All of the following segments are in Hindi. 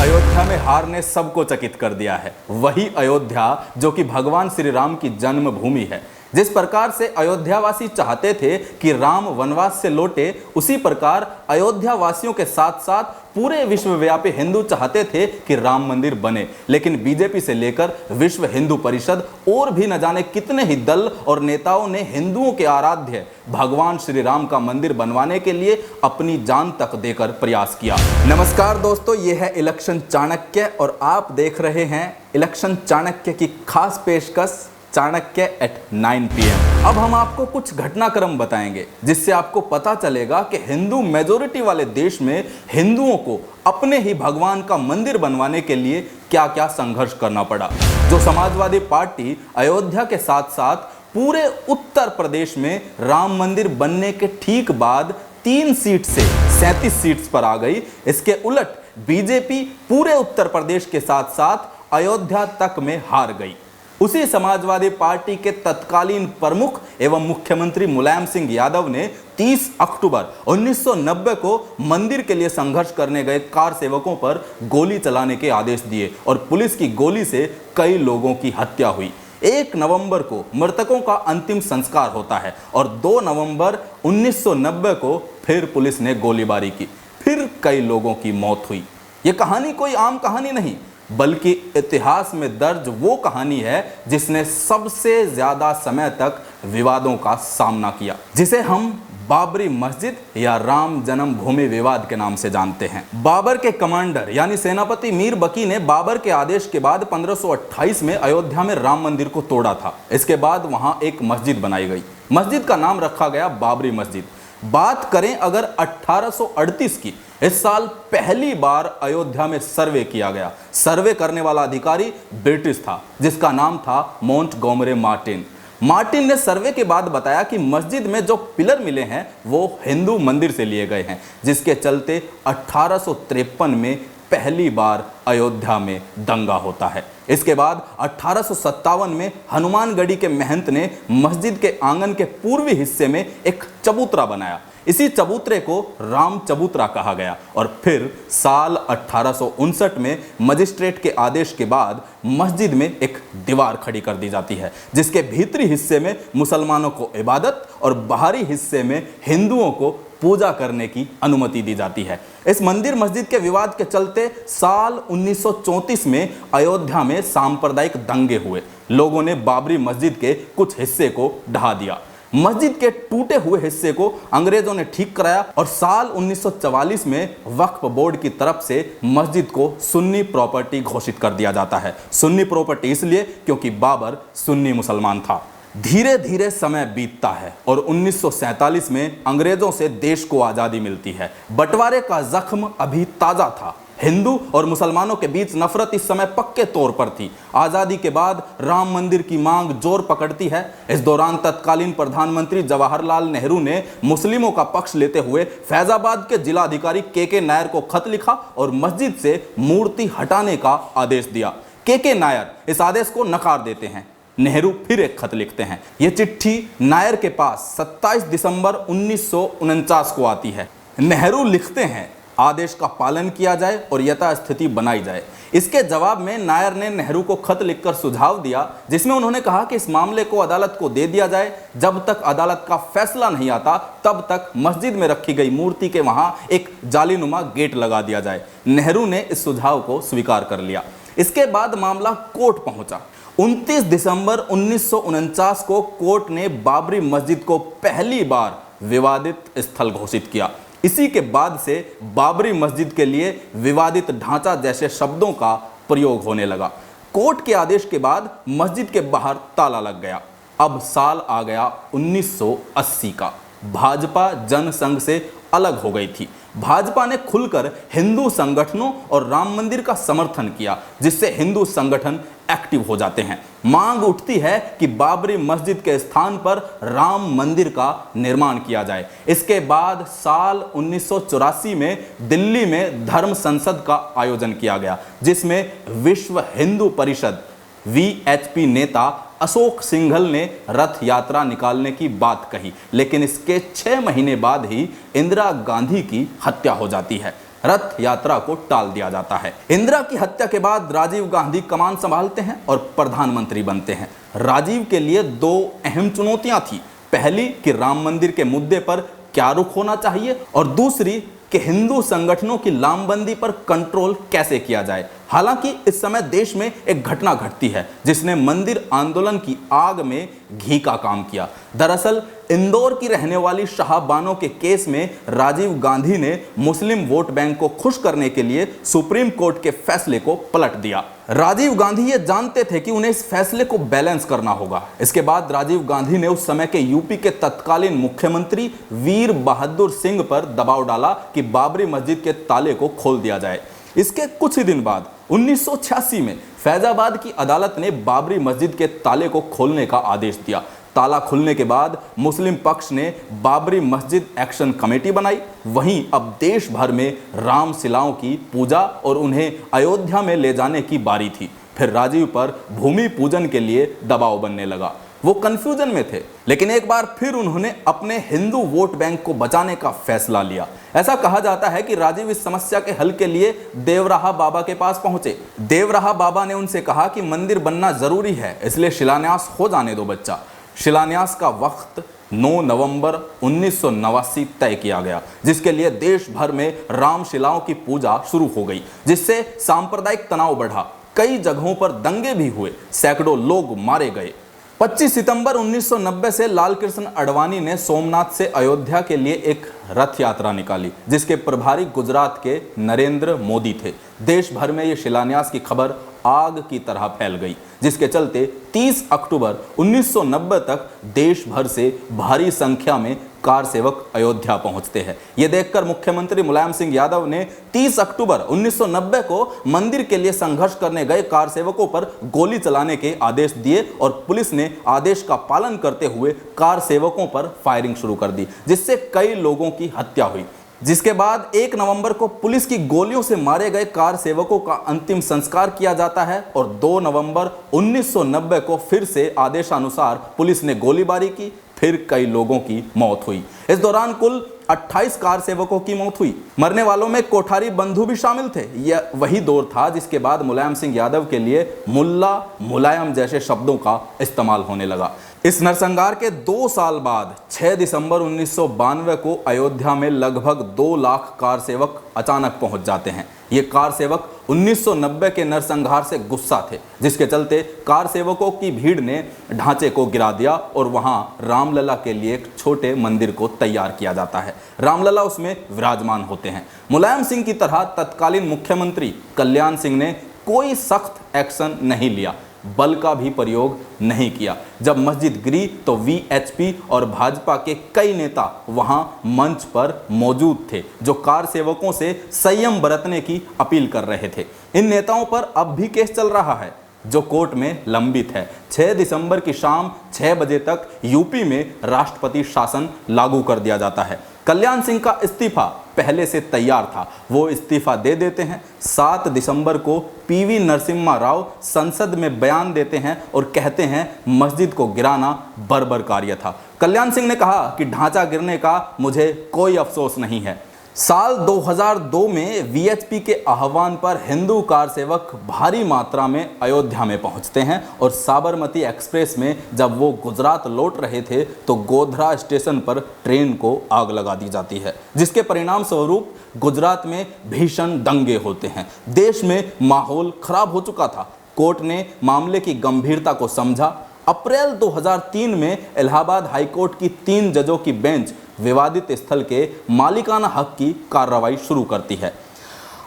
अयोध्या में हार ने सबको चकित कर दिया है। वही अयोध्या जो कि भगवान श्री राम की जन्मभूमि है। जिस प्रकार से अयोध्यावासी चाहते थे कि राम वनवास से लौटे, उसी प्रकार अयोध्या वासियों के साथ साथ पूरे विश्वव्यापी हिंदू चाहते थे कि राम मंदिर बने। लेकिन बीजेपी से लेकर विश्व हिंदू परिषद और भी न जाने कितने ही दल और नेताओं ने हिंदुओं के आराध्य भगवान श्री राम का मंदिर बनवाने के लिए अपनी जान तक देकर प्रयास किया। नमस्कार दोस्तों, ये है इलेक्शन चाणक्य और आप देख रहे हैं इलेक्शन चाणक्य की खास पेशकश चाणक्य एट 9 PM। अब हम आपको कुछ घटनाक्रम बताएंगे जिससे आपको पता चलेगा कि हिंदू मेजोरिटी वाले देश में हिंदुओं को अपने ही भगवान का मंदिर बनवाने के लिए क्या क्या संघर्ष करना पड़ा। जो समाजवादी पार्टी अयोध्या के साथ साथ पूरे उत्तर प्रदेश में राम मंदिर बनने के ठीक बाद 3 सीट से 37 सीट्स पर आ गई। इसके उलट बीजेपी पूरे उत्तर प्रदेश के साथ साथ अयोध्या तक में हार गई। उसी समाजवादी पार्टी के तत्कालीन प्रमुख एवं मुख्यमंत्री मुलायम सिंह यादव ने 30 अक्टूबर 1990 को मंदिर के लिए संघर्ष करने गए कार सेवकों पर गोली चलाने के आदेश दिए और पुलिस की गोली से कई लोगों की हत्या हुई। 1 नवंबर को मृतकों का अंतिम संस्कार होता है और 2 नवंबर 1990 को फिर पुलिस ने गोलीबारी की, फिर कई लोगों की मौत हुई। यह कहानी कोई आम कहानी नहीं, बल्कि इतिहास में दर्ज वो कहानी है जिसने सबसे ज्यादा समय तक विवादों का सामना किया, जिसे हम बाबरी मस्जिद या राम जन्मभूमि विवाद के नाम से जानते हैं। बाबर के कमांडर यानी सेनापति मीर बकी ने बाबर के आदेश के बाद 1528 में अयोध्या में राम मंदिर को तोड़ा था। इसके बाद वहां एक मस्जिद बनाई गई। मस्जिद का नाम रखा गया बाबरी मस्जिद। बात करें अगर 1838 की, इस साल पहली बार अयोध्या में सर्वे किया गया। सर्वे करने वाला अधिकारी ब्रिटिश था जिसका नाम था मोंटगोमरे मार्टिन। मार्टिन ने सर्वे के बाद बताया कि मस्जिद में जो पिलर मिले हैं वो हिंदू मंदिर से लिए गए हैं, जिसके चलते 1853 में पहली बार अयोध्या में दंगा होता है। इसके बाद 1857 में हनुमानगढ़ी के महंत ने मस्जिद के आंगन के पूर्वी हिस्से में एक चबूतरा बनाया। इसी चबूतरे को राम चबूतरा कहा गया और फिर साल 1859 में मजिस्ट्रेट के आदेश के बाद मस्जिद में एक दीवार खड़ी कर दी जाती है, जिसके भीतरी हिस्से में मुसलमानों को इबादत और बाहरी हिस्से में हिंदुओं को पूजा करने की अनुमति दी जाती है। इस मंदिर मस्जिद के विवाद के चलते साल 1934 में अयोध्या में सांप्रदायिक दंगे हुए। लोगों ने बाबरी मस्जिद के कुछ हिस्से को ढहा दिया। मस्जिद के टूटे हुए हिस्से को अंग्रेजों ने ठीक कराया और साल 1944 में वक्फ बोर्ड की तरफ से मस्जिद को सुन्नी प्रॉपर्टी घोषित कर दिया जाता है। सुन्नी प्रॉपर्टी इसलिए क्योंकि बाबर सुन्नी मुसलमान था। धीरे धीरे समय बीतता है और 1947 में अंग्रेजों से देश को आज़ादी मिलती है। बंटवारे का जख्म अभी ताज़ा था। हिंदू और मुसलमानों के बीच नफरत इस समय पक्के तौर पर थी। आज़ादी के बाद राम मंदिर की मांग जोर पकड़ती है। इस दौरान तत्कालीन प्रधानमंत्री जवाहरलाल नेहरू ने मुस्लिमों का पक्ष लेते हुए फैजाबाद के जिलाधिकारी के नायर को खत लिखा और मस्जिद से मूर्ति हटाने का आदेश दिया। के नायर इस आदेश को नकार देते हैं। नेहरू फिर एक खत लिखते हैं। यह चिट्ठी नायर के पास 27 दिसंबर 1949 को आती है। नेहरू लिखते हैं आदेश का पालन किया जाए और यथास्थिति बनाई जाए। इसके जवाब में नायर ने नेहरू को खत लिखकर सुझाव दिया, जिसमें उन्होंने कहा कि इस मामले को अदालत को दे दिया जाए। जब तक अदालत का फैसला नहीं आता तब तक मस्जिद में रखी गई मूर्ति के वहां एक जालीनुमा गेट लगा दिया जाए। नेहरू ने इस सुझाव को स्वीकार कर लिया। इसके बाद मामला कोर्ट पहुंचा। 29 दिसंबर 1949 को कोर्ट ने बाबरी मस्जिद को पहली बार विवादित स्थल घोषित किया। इसी के बाद से बाबरी मस्जिद के लिए विवादित ढांचा जैसे शब्दों का प्रयोग होने लगा। कोर्ट के आदेश के बाद मस्जिद के बाहर ताला लग गया। अब साल आ गया 1980 का। भाजपा जनसंघ से अलग हो गई थी। भाजपा ने खुलकर हिंदू संगठनों और राम मंदिर का समर्थन किया, जिससे हिंदू संगठन एक्टिव हो जाते हैं। मांग उठती है कि बाबरी मस्जिद के स्थान पर राम मंदिर का निर्माण किया जाए। इसके बाद साल 1984 में दिल्ली में धर्म संसद का आयोजन किया गया, जिसमें विश्व हिंदू परिषद VHP नेता अशोक सिंघल ने रथ यात्रा निकालने की बात कही, लेकिन इसके 6 महीने बाद ही इंदिरा गांधी की हत्या हो जाती है। रथ यात्रा को टाल दिया जाता है। इंदिरा की हत्या के बाद राजीव गांधी कमान संभालते हैं और प्रधानमंत्री बनते हैं। राजीव के लिए दो अहम चुनौतियां थी। पहली कि राम मंदिर के मुद्दे पर क्या रुख होना चाहिए, और दूसरी कि हिंदू संगठनों की लामबंदी पर कंट्रोल कैसे किया जाए। हालांकि इस समय देश में एक घटना घटती है जिसने मंदिर आंदोलन की आग में घी का काम किया। दरअसल इंदौर की रहने वाली शाह बानो के केस में राजीव गांधी ने मुस्लिम वोट बैंक को खुश करने के लिए सुप्रीम कोर्ट के फैसले को पलट दिया। राजीव गांधी ये जानते थे कि उन्हें इस फैसले को बैलेंस करना होगा। इसके बाद राजीव गांधी ने उस समय के यूपी के तत्कालीन मुख्यमंत्री वीर बहादुर सिंह पर दबाव डाला कि बाबरी मस्जिद के ताले को खोल दिया जाए। इसके कुछ ही दिन बाद 1986 में फैजाबाद की अदालत ने बाबरी मस्जिद के ताले को खोलने का आदेश दिया। ताला खुलने के बाद मुस्लिम पक्ष ने बाबरी मस्जिद एक्शन कमेटी बनाई। वहीं अब देश भर में रामशिलाओं की पूजा और उन्हें अयोध्या में ले जाने की बारी थी। फिर राजीव पर भूमि पूजन के लिए दबाव बनने लगा। वो कंफ्यूजन में थे, लेकिन एक बार फिर उन्होंने अपने हिंदू वोट बैंक को बचाने का फैसला लिया। ऐसा कहा जाता है कि राजीव इस समस्या के हल के लिए देवराहा बाबा के पास पहुंचे। देवराहा बाबा ने उनसे कहा कि मंदिर बनना जरूरी है, इसलिए शिलान्यास हो जाने दो बच्चा। शिलान्यास का वक्त 9 नवंबर 1989 तय किया गया, जिसके लिए देश भर में रामशिलाओं की पूजा शुरू हो गई, जिससे सांप्रदायिक तनाव बढ़ा। कई जगहों पर दंगे भी हुए, सैकड़ों लोग मारे गए। 25 सितंबर 1990 से लाल कृष्ण आडवाणी ने सोमनाथ से अयोध्या के लिए एक रथ यात्रा निकाली, जिसके प्रभारी गुजरात के नरेंद्र मोदी थे। देश भर में यह शिलान्यास की खबर आग की तरह फैल गई, जिसके चलते 30 अक्टूबर 1990 तक देश भर से भारी संख्या में कार सेवक अयोध्या पहुंचते हैं। यह देखकर मुख्यमंत्री मुलायम सिंह यादव ने 30 अक्टूबर 1990 को मंदिर के लिए संघर्ष करने गए कार सेवकों पर गोली चलाने के आदेश दिए और पुलिस ने आदेश का पालन करते हुए कार सेवकों पर फायरिंग शुरू कर दी, जिससे कई लोगों की हत्या हुई। जिसके बाद 1 नवंबर को पुलिस की गोलियों से मारे गए कार सेवकों का अंतिम संस्कार किया जाता है और 2 नवंबर 1990 को फिर से आदेशानुसार पुलिस ने गोलीबारी की। फिर कई लोगों की मौत हुई। इस दौरान कुल 28 कार सेवकों की मौत हुई। मरने वालों में कोठारी बंधु भी शामिल थे। यह वही दौर था जिसके बाद मुलायम सिंह यादव के लिए मुल्ला मुलायम जैसे शब्दों का इस्तेमाल होने लगा। इस नरसंहार के 2 साल बाद 6 दिसंबर 1992 को अयोध्या में लगभग 2 लाख कार सेवक अचानक पहुंच जाते हैं। ये कार सेवक 1990 के नरसंहार से गुस्सा थे, जिसके चलते कार सेवकों की भीड़ ने ढांचे को गिरा दिया और वहां रामलला के लिए एक छोटे मंदिर को तैयार किया जाता है। रामलला उसमें विराजमान होते हैं। मुलायम सिंह की तरह तत्कालीन मुख्यमंत्री कल्याण सिंह ने कोई सख्त एक्शन नहीं लिया, बल का भी प्रयोग नहीं किया। जब मस्जिद गिरी तो वीएचपी और भाजपा के कई नेता वहां मंच पर मौजूद थे, जो कार सेवकों से संयम बरतने की अपील कर रहे थे। इन नेताओं पर अब भी केस चल रहा है, जो कोर्ट में लंबित है। 6 दिसंबर की शाम 6 बजे तक यूपी में राष्ट्रपति शासन लागू कर दिया जाता है। कल्याण सिंह का इस्तीफा पहले से तैयार था, वो इस्तीफा दे देते हैं। 7 दिसंबर को पीवी नरसिम्हा राव संसद में बयान देते हैं और कहते हैं मस्जिद को गिराना बर्बर कार्य था। कल्याण सिंह ने कहा कि ढांचा गिरने का मुझे कोई अफसोस नहीं है। साल 2002 में वीएचपी के आह्वान पर हिंदू कार सेवक भारी मात्रा में अयोध्या में पहुंचते हैं और साबरमती एक्सप्रेस में जब वो गुजरात लौट रहे थे तो गोधरा स्टेशन पर ट्रेन को आग लगा दी जाती है, जिसके परिणाम स्वरूप गुजरात में भीषण दंगे होते हैं। देश में माहौल खराब हो चुका था। कोर्ट ने मामले की गंभीरता को समझा। अप्रैल 2003 में इलाहाबाद हाईकोर्ट की 3 जजों की बेंच विवादित स्थल के मालिकाना हक की कार्रवाई शुरू करती है।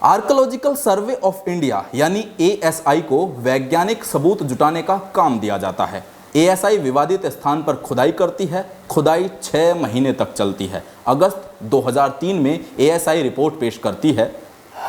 आर्कियोलॉजिकल सर्वे ऑफ इंडिया यानी एएसआई को वैज्ञानिक सबूत जुटाने का काम दिया जाता है। एएसआई विवादित स्थान पर खुदाई करती है। खुदाई 6 महीने तक चलती है। अगस्त 2003 में एएसआई रिपोर्ट पेश करती है।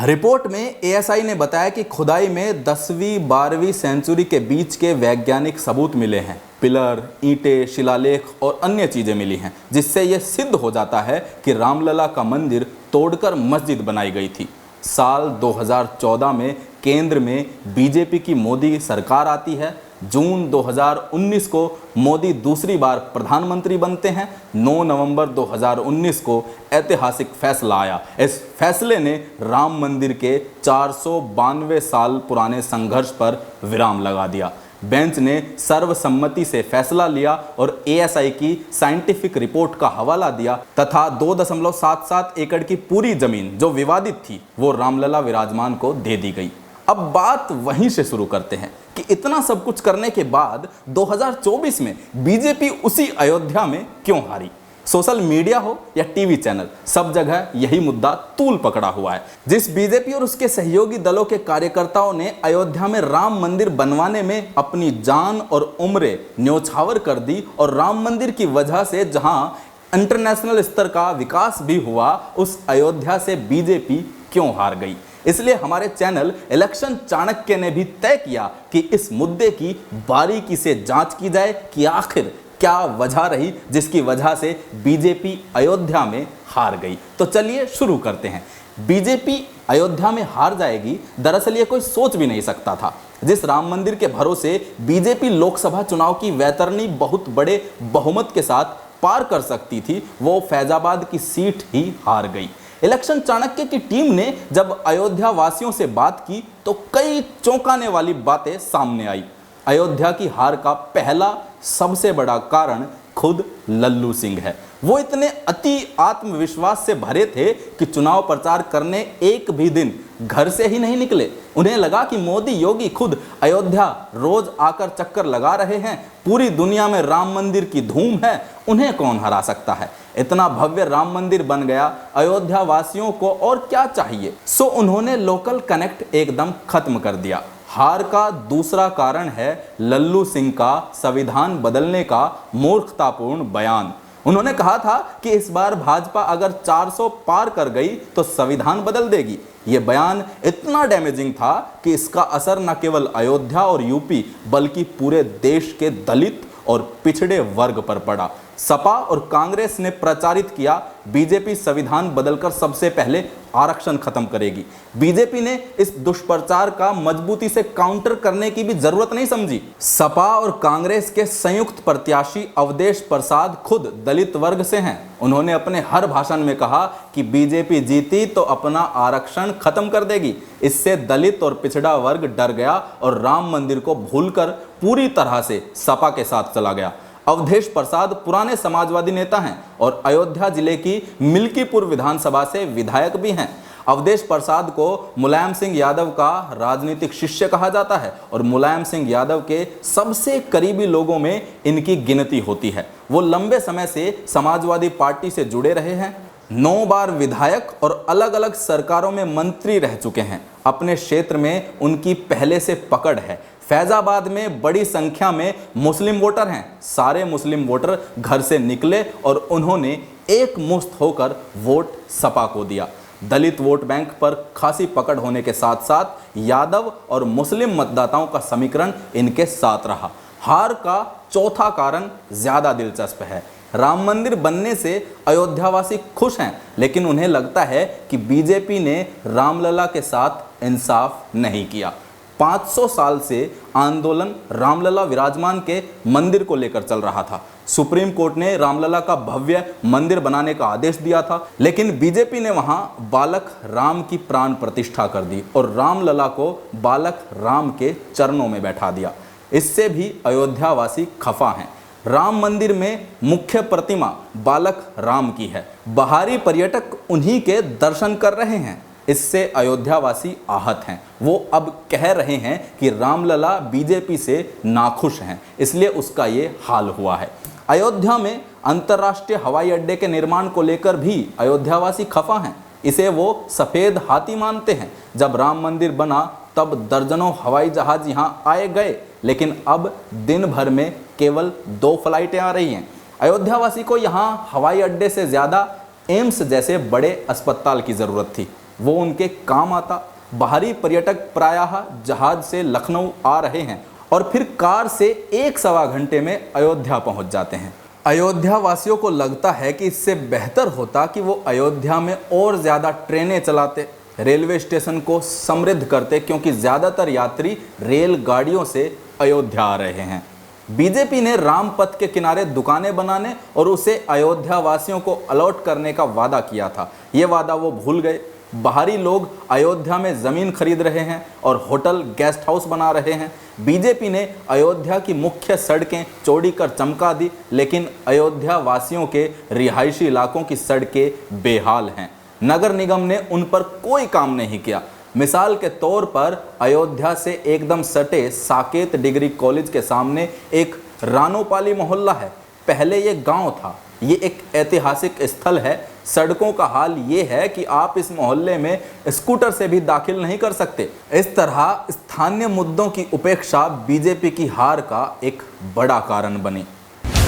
रिपोर्ट में एएसआई ने बताया कि खुदाई में 10वीं-12वीं सेंचुरी के बीच के वैज्ञानिक सबूत मिले हैं। पिलर, ईंटें, शिलालेख और अन्य चीज़ें मिली हैं, जिससे यह सिद्ध हो जाता है कि रामलला का मंदिर तोड़कर मस्जिद बनाई गई थी। साल 2014 में केंद्र में बीजेपी की मोदी सरकार आती है। जून 2019 को मोदी दूसरी बार प्रधानमंत्री बनते हैं। 9 नवंबर 2019 को ऐतिहासिक फैसला आया। इस फैसले ने राम मंदिर के 492 साल पुराने संघर्ष पर विराम लगा दिया। बेंच ने सर्वसम्मति से फैसला लिया और एएसआई की साइंटिफिक रिपोर्ट का हवाला दिया तथा 2.77 एकड़ की पूरी जमीन जो विवादित थी वो रामलला विराजमान को दे दी गई। अब बात वहीं से शुरू करते हैं कि इतना सब कुछ करने के बाद 2024 में बीजेपी उसी अयोध्या में क्यों हारी। सोशल मीडिया हो या टीवी चैनल, सब जगह यही मुद्दा तूल पकड़ा हुआ है। जिस बीजेपी और उसके सहयोगी दलों के कार्यकर्ताओं ने अयोध्या में राम मंदिर बनवाने में अपनी जान और उम्रें न्योछावर कर दी और राम मंदिर की वजह से जहां इंटरनेशनल स्तर का विकास भी हुआ, उस अयोध्या से बीजेपी क्यों हार गई। इसलिए हमारे चैनल इलेक्शन चाणक्य ने भी तय किया कि इस मुद्दे की बारीकी से जांच की जाए कि आखिर क्या वजह रही जिसकी वजह से बीजेपी अयोध्या में हार गई। तो चलिए शुरू करते हैं। बीजेपी अयोध्या में हार जाएगी, दरअसल ये कोई सोच भी नहीं सकता था। जिस राम मंदिर के भरोसे बीजेपी लोकसभा चुनाव की वैतरणी बहुत बड़े बहुमत के साथ पार कर सकती थी, वो फैजाबाद की सीट ही हार गई। इलेक्शन चाणक्य की टीम ने जब अयोध्या वासियों से बात की तो कई चौंकाने वाली बातें सामने आई। अयोध्या की हार का पहला सबसे बड़ा कारण खुद लल्लू सिंह है। वो इतने अति आत्मविश्वास से भरे थे कि चुनाव प्रचार करने एक भी दिन घर से ही नहीं निकले। उन्हें लगा कि मोदी योगी खुद अयोध्या रोज आकर चक्कर लगा रहे हैं, पूरी दुनिया में राम मंदिर की धूम है, उन्हें कौन हरा सकता है। इतना भव्य राम मंदिर बन गया, अयोध्या वासियों को और क्या चाहिए। सो उन्होंने लोकल कनेक्ट एकदम खत्म कर दिया। हार का दूसरा कारण है लल्लू सिंह का संविधान बदलने का मूर्खतापूर्ण बयान। उन्होंने कहा था कि इस बार भाजपा अगर 400 पार कर गई तो संविधान बदल देगी। ये बयान इतना डैमेजिंग था कि इसका असर न केवल अयोध्या और यूपी बल्कि पूरे देश के दलित और पिछड़े वर्ग पर पड़ा। सपा और कांग्रेस ने प्रचारित किया बीजेपी संविधान बदलकर सबसे पहले आरक्षण खत्म करेगी। बीजेपी ने इस दुष्प्रचार का मजबूती से काउंटर करने की भी जरूरत नहीं समझी। सपा और कांग्रेस के संयुक्त प्रत्याशी अवधेश प्रसाद खुद दलित वर्ग से हैं। उन्होंने अपने हर भाषण में कहा कि बीजेपी जीती तो अपना आरक्षण खत्म कर देगी। इससे दलित और पिछड़ा वर्ग डर गया और राम मंदिर को भूलकर पूरी तरह से सपा के साथ चला गया। अवधेश प्रसाद पुराने समाजवादी नेता हैं और अयोध्या जिले की मिल्कीपुर विधानसभा से विधायक भी हैं। अवधेश प्रसाद को मुलायम सिंह यादव का राजनीतिक शिष्य कहा जाता है और मुलायम सिंह यादव के सबसे करीबी लोगों में इनकी गिनती होती है। वो लंबे समय से समाजवादी पार्टी से जुड़े रहे हैं, 9 बार विधायक और अलग अलग सरकारों में मंत्री रह चुके हैं। अपने क्षेत्र में उनकी पहले से पकड़ है। फैजाबाद में बड़ी संख्या में मुस्लिम वोटर हैं। सारे मुस्लिम वोटर घर से निकले और उन्होंने एक मुश्त होकर वोट सपा को दिया। दलित वोट बैंक पर खासी पकड़ होने के साथ साथ यादव और मुस्लिम मतदाताओं का समीकरण इनके साथ रहा। हार का चौथा कारण ज्यादा दिलचस्प है। राम मंदिर बनने से अयोध्यावासी खुश हैं, लेकिन उन्हें लगता है कि बीजेपी ने रामलला के साथ इंसाफ नहीं किया। 500 साल से आंदोलन रामलला विराजमान के मंदिर को लेकर चल रहा था। सुप्रीम कोर्ट ने रामलला का भव्य मंदिर बनाने का आदेश दिया था, लेकिन बीजेपी ने वहां बालक राम की प्राण प्रतिष्ठा कर दी और रामलला को बालक राम के चरणों में बैठा दिया। इससे भी अयोध्यावासी खफा हैं। राम मंदिर में मुख्य प्रतिमा बालक राम की है। बाहरी पर्यटक उन्हीं के दर्शन कर रहे हैं। इससे अयोध्यावासी आहत हैं। वो अब कह रहे हैं कि रामलला बीजेपी से नाखुश हैं, इसलिए उसका ये हाल हुआ है। अयोध्या में अंतर्राष्ट्रीय हवाई अड्डे के निर्माण को लेकर भी अयोध्यावासी खफा हैं। इसे वो सफ़ेद हाथी मानते हैं। जब राम मंदिर बना तब दर्जनों हवाई जहाज यहाँ आए गए, लेकिन अब दिन भर में केवल 2 फ्लाइटें आ रही हैं। अयोध्यावासी को यहाँ हवाई अड्डे से ज़्यादा एम्स जैसे बड़े अस्पताल की ज़रूरत थी, वो उनके काम आता। बाहरी पर्यटक प्रायः जहाज से लखनऊ आ रहे हैं और फिर कार से 1-1.25 घंटे में अयोध्या पहुंच जाते हैं। अयोध्या वासियों को लगता है कि इससे बेहतर होता कि वो अयोध्या में और ज़्यादा ट्रेनें चलाते, रेलवे स्टेशन को समृद्ध करते, क्योंकि ज़्यादातर यात्री रेलगाड़ियों से अयोध्या आ रहे हैं। बीजेपी ने राम पथ के किनारे दुकानें बनाने और उसे अयोध्या वासियों को अलॉट करने का वादा किया था। ये वादा वो भूल गए। बाहरी लोग अयोध्या में ज़मीन खरीद रहे हैं और होटल गेस्ट हाउस बना रहे हैं। बीजेपी ने अयोध्या की मुख्य सड़कें चौड़ी कर चमका दी, लेकिन अयोध्या वासियों के रिहायशी इलाकों की सड़कें बेहाल हैं। नगर निगम ने उन पर कोई काम नहीं किया। मिसाल के तौर पर अयोध्या से एकदम सटे साकेत डिग्री कॉलेज के सामने एक रानोपाली मोहल्ला है। पहले ये गांव था। ये एक ऐतिहासिक स्थल है। सड़कों का हाल ये है कि आप इस मोहल्ले में स्कूटर से भी दाखिल नहीं कर सकते। इस तरह स्थानीय मुद्दों की उपेक्षा बीजेपी की हार का एक बड़ा कारण बनी।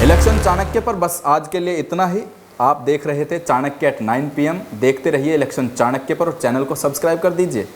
इलेक्शन चाणक्य पर बस आज के लिए इतना ही। आप देख रहे थे चाणक्य at 9 PM। देखते रहिए इलेक्शन चाणक्य पर और चैनल को सब्सक्राइब कर दीजिए।